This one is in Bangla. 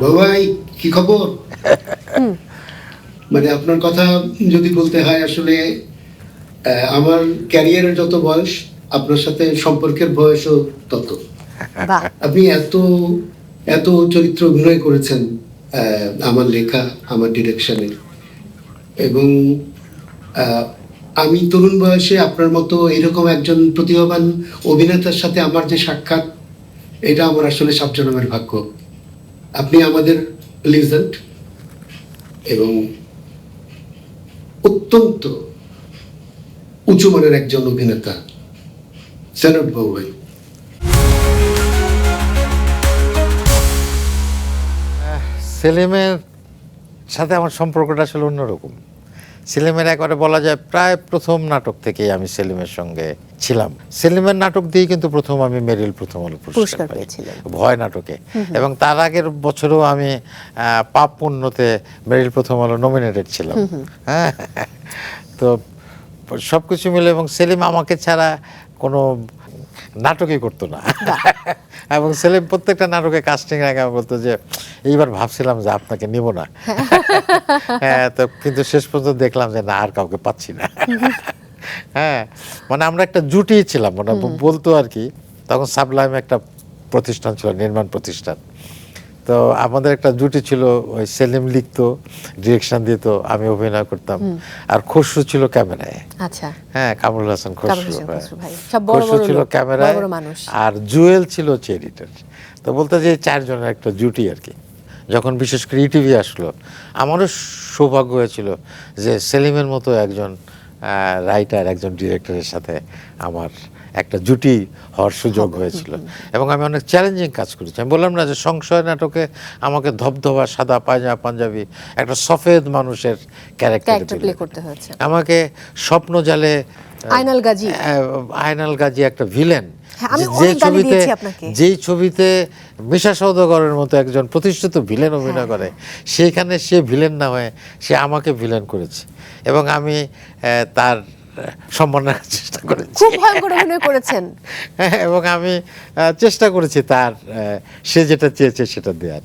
বাবাই কি খবর? মানে আপনার কথা যদি বলতে হয়, আসলে আমার ক্যারিয়ারের যত বয়স, আপনার সাথে সম্পর্কের বয়সও তত। বাহ, আপনি এত এত চরিত্র অভিনয় করেছেন আমার লেখা, আমার ডিরেকশনে। এবং আহ, আমি তরুণ বয়সে আপনার মতো এরকম একজন প্রতিভাবান অভিনেতার সাথে আমার যে সাক্ষাৎ, এটা আমার আসলে সাবজনমের ভাগ্য। আপনি আমাদের লিজেন্ড এবং অত্যন্ত উঁচু মানের একজন অভিনেতা। স্যালুট বাবু ভাই। সেলিমের সাথে আমার সম্পর্কটা আসলে অন্যরকম। সেলিমের একবারে বলা যায় প্রায় প্রথম নাটক থেকেই আমি সেলিমের সঙ্গে ছিলাম। সেলিমের নাটক দিয়ে কিন্তু প্রথম আমি মেরিল প্রথম আলো পুরস্কার পুরস্কার পাই, পেয়েছিলেন। ভয় নাটকে। এবং তার আগের বছরও আমি পাপ পুণ্যতে মেরিল প্রথম আলো নমিনেটেড ছিলাম। হ্যাঁ, তো সব কিছু মিলে, এবং সেলিম আমাকে ছাড়া কোনো নাটকই করতো না। এবং সেলিম প্রত্যেকটা নাটকে কাস্টিং আগে বলতো যে এইবার ভাবছিলাম যে আপনাকে নিব না। হ্যাঁ, তো কিন্তু শেষ পর্যন্ত দেখলাম যে না, আর কাউকে পাচ্ছি না। হ্যাঁ, মানে আমরা একটা জুটি ছিলাম, মানে বলতো আর কি। তখন সাবলাইম একটা প্রতিষ্ঠান ছিল, নির্মাণ প্রতিষ্ঠান। তো আমাদের একটা জুটি ছিল, ওই সেলিম লিখতো, ডিরেকশন দিত, আমি অভিনয় করতাম, আর খসরু ছিল ক্যামেরায়। আচ্ছা, হ্যাঁ, কামরুল হাসান কামরুল খসরু, হাসান হ্যাঁ। খসরু ভাই, সব বড় খসরু বড় ছিল লোক, বড় ক্যামেরায়, বড় মানুষ। আর জুয়েল ছিল হচ্ছে এডিটর। তো বলতে যে এই চারজনের একটা জুটি আর কি। যখন বিশেষ করে ইটিভি আসলো, আমারও সৌভাগ্য হয়েছিল যে সেলিমের মতো একজন রাইটার, একজন ডিরেক্টরের সাথে আমার একটা জুটি হওয়ার সুযোগ হয়েছিল। এবং আমি অনেক চ্যালেঞ্জিং কাজ করেছি। আমি বললাম না যে সংশয় নাটকে আমাকে ধবধবা সাদা পায়জামা পাঞ্জাবি একটা সফেদ মানুষের ক্যারেক্টার প্লে করতে হয়েছে। আমাকে স্বপ্ন জালে আয়নাল গাজী। আয়নাল গাজী একটা ভিলেন, হ্যাঁ, আমি যে অনেক গালি ছবিতে দিয়েছি আপনাকে। যেই ছবিতে মিশা সওদাগরের মতো একজন প্রতিষ্ঠিত ভিলেন অভিনয় করে, সেইখানে সে ভিলেন না হয়ে সে আমাকে ভিলেন করেছে। এবং আমি তার সম্মান রাখার চেষ্টা করেছি। খুব ভয়ঙ্কর অভিনয় করেছেন। এবং আমি চেষ্টা করেছি তার সে যেটা চেয়েছে সেটা দেওয়ার।